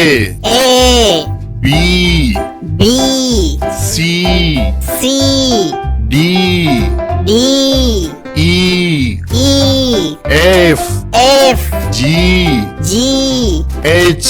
A B B C C D D E E F F G G H.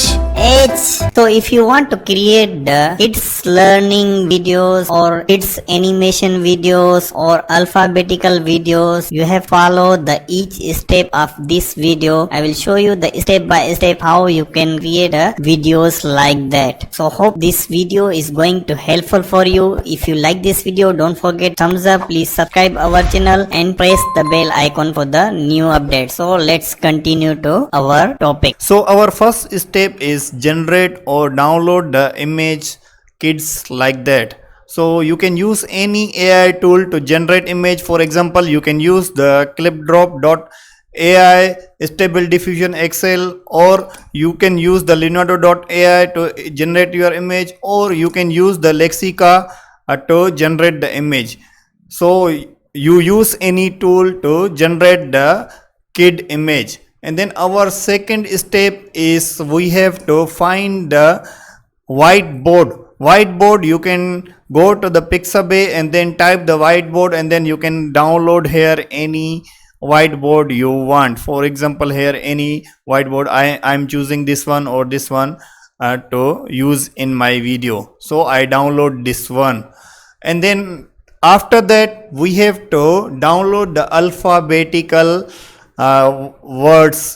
So if you want to create the its learning videos or its animation videos or alphabetical videos, you have follow the each step of this video. I will show you the step by step how you can create videos like that. So hope this video is going to helpful for you. If you like this video, don't forget thumbs up. Please subscribe our channel and press the bell icon for the new update. So let's continue to our topic. So our first step is generate or download the image kids like that. So you can use any AI tool to generate image. For example, you can use the clipdrop.ai, stable diffusion XL, or you can use the leonardo.ai to generate your image, or you can use the lexica to generate the image. So you use any tool to generate the kid image. And then our second step is we have to find the whiteboard. You can go to the Pixabay and then type the whiteboard, and then you can download here any whiteboard you want. For example, here any whiteboard, I'm choosing this one or this one to use in my video. So I download this one, and then after that we have to download the alphabetical words,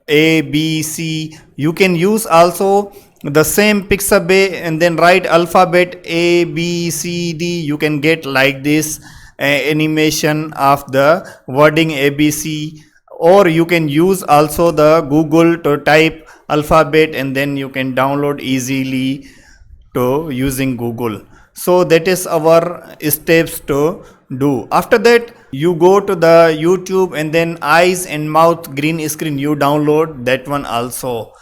A, B, C. You can use also the same Pixabay and then write alphabet A, B, C, D. You can get like this animation of the wording ABC, or you can use also the Google to type alphabet, and then you can download easily to using Google. So that is our steps to do. After that you go to the YouTube, and then eyes and mouth green screen, you download that one also.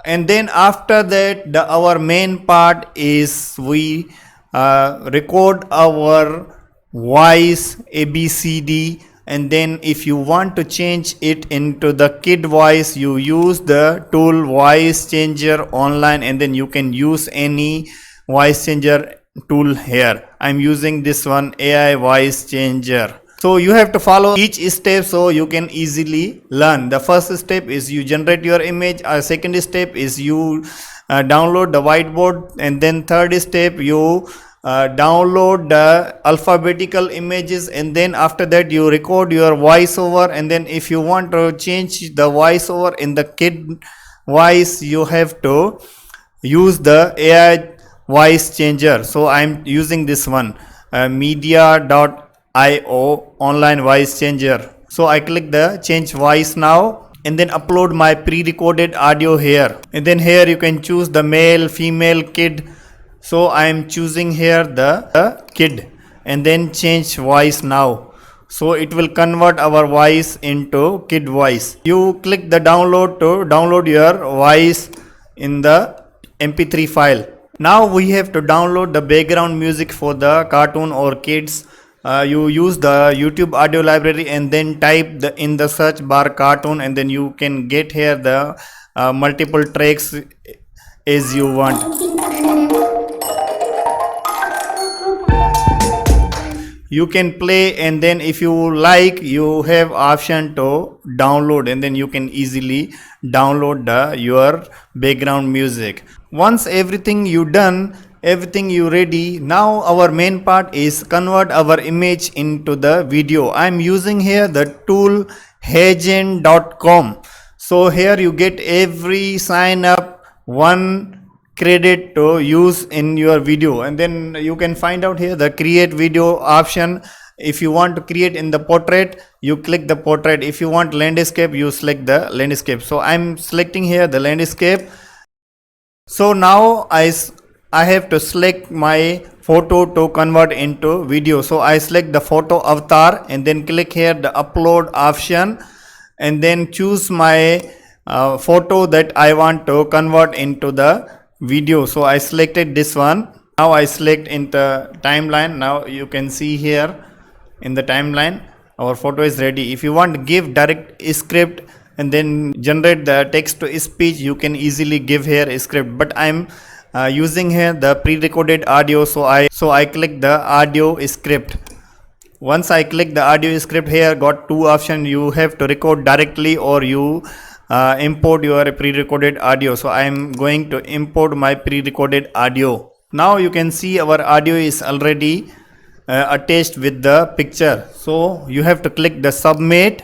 And then after that our main part is we record our voice ABCD, and then if you want to change it into the kid voice, you use the tool voice changer online, and then you can use any voice changer tool here. I'm using this one, AI voice changer. So you have to follow each step so you can easily learn. The first step is you generate your image. Second step is you download the whiteboard, and then third step you download the alphabetical images, and then after that you record your voiceover. And then if you want to change the voiceover in the kid voice, you have to use the AI voice changer. So I'm using this one, media.io online voice changer. So I click the change voice now, and then upload my pre-recorded audio here, and then here you can choose the male, female, kid. So I am choosing here the kid, and then change voice now. So it will convert our voice into kid voice. You click the download to download your voice in the MP3 file. Now we have to download the background music for the cartoon or kids. You use the YouTube audio library, and then type in the search bar cartoon, and then you can get here the multiple tracks as you want. You can play, and then if you like, you have option to download, and then you can easily download your background music. Once everything you done, everything you ready, now our main part is convert our image into the video. I'm using here the tool heygen.com. So here you get every sign up one credit to use in your video, and then you can find out here the create video option. If you want to create in the portrait, you click the portrait. If you want landscape, you select the landscape. So I'm selecting here the landscape. So now I have to select my photo to convert into video. So I select the photo avatar, and then click here the upload option, and then choose my photo that I want to convert into the video. So I selected this one. Now I select in the timeline. Now you can see here in the timeline our photo is ready. If you want to give direct script, and then generate the text to speech, you can easily give here a script, but I'm using here the pre-recorded audio, so I click the audio script. Once I click the audio script, here got two options, you have to record directly or you import your pre-recorded audio. So I am going to import my pre-recorded audio. Now you can see our audio is already attached with the picture, so you have to click the submit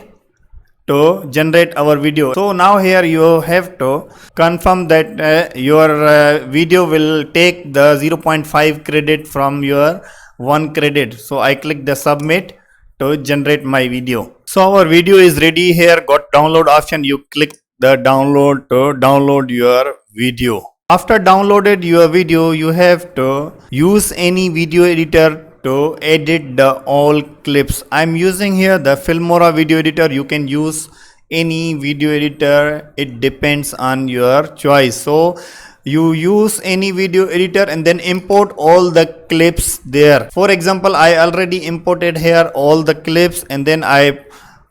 to generate our video. So now here you have to confirm that your video will take the 0.5 credit from your 1 credit. So I click the submit to generate my video. So our video is ready. Here got download option, you click the download to download your video. After downloaded your video, you have to use any video editor to edit the all clips. I'm using here the Filmora video editor. You can use any video editor, it depends on your choice. So you use any video editor and then import all the clips there. For example, I already imported here all the clips, and then I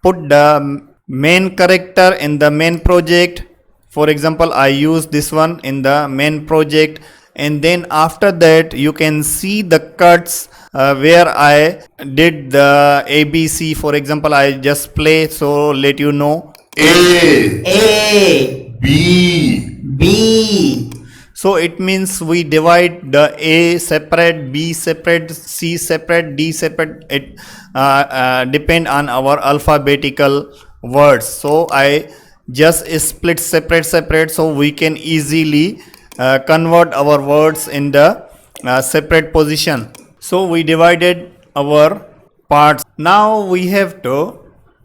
put the main character in the main project. For example, I use this one in the main project, and then after that you can see the cuts where I did the ABC. For example, I just play, so let you know. A B. So it means we divide the A separate, B separate, C separate, D separate. It depend on our alphabetical words. So I just split separate, so we can easily convert our words in the separate position. So we divided our parts. Now we have to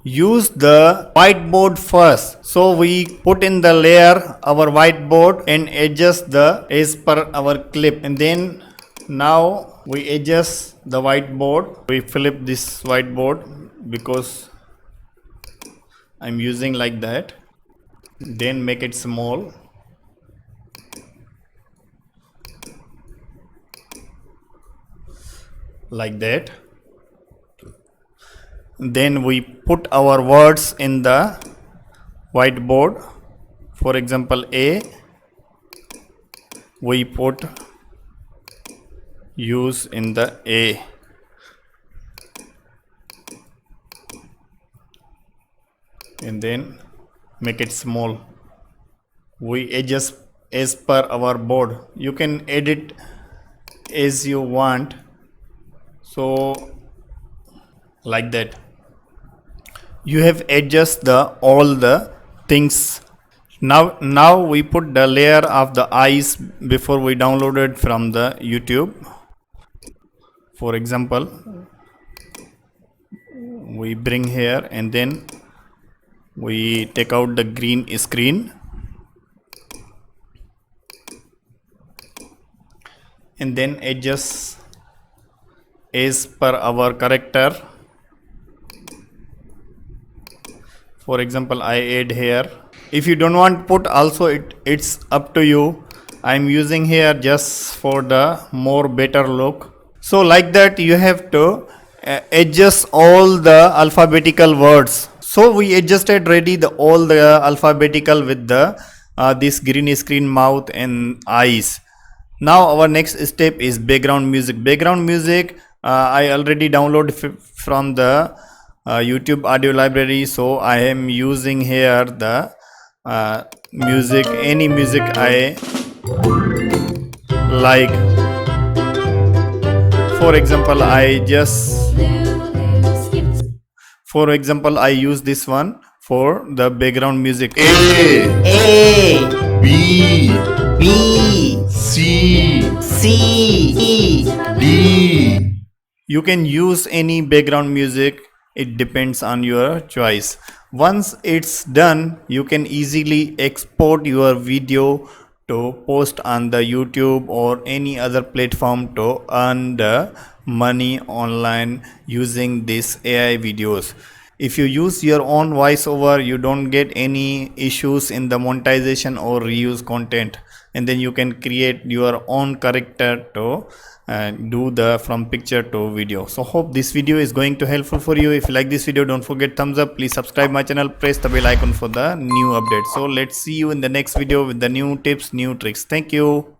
use the whiteboard first. So we put in the layer our whiteboard and adjust the as per our clip, and then now we adjust the whiteboard. We flip this whiteboard because I'm using like that, then make it small like that. Then we put our words in the whiteboard. For example, A, we put use in the A. And then make it small. We adjust as per our board. You can edit as you want. So like that. You have adjust the all the things. Now we put the layer of the eyes before we downloaded from the YouTube. For example, we bring here and then we take out the green screen and then adjust as per our character. For example, I add here. If you don't want put also, it's up to you. I'm using here just for the more better look. So like that you have to adjust all the alphabetical words. So we adjusted ready the all the alphabetical with the this green screen, mouth and eyes. Now our next step is background music. Background music I already downloaded from the YouTube audio library, so I am using here the music, any music I like. For example, I use this one for the background music. A B C D. You can use any background music, it depends on your choice. Once it's done, you can easily export your video to post on the YouTube or any other platform to earn the money online using these AI videos. If you use your own voiceover, you don't get any issues in the monetization or reuse content. and then you can create your own character to do the from picture to video. So hope this video is going to helpful for you. If you like this video, don't forget thumbs up. Please subscribe my channel, press the bell icon for the new update. So let's see you in the next video with the new tips, new tricks. Thank you.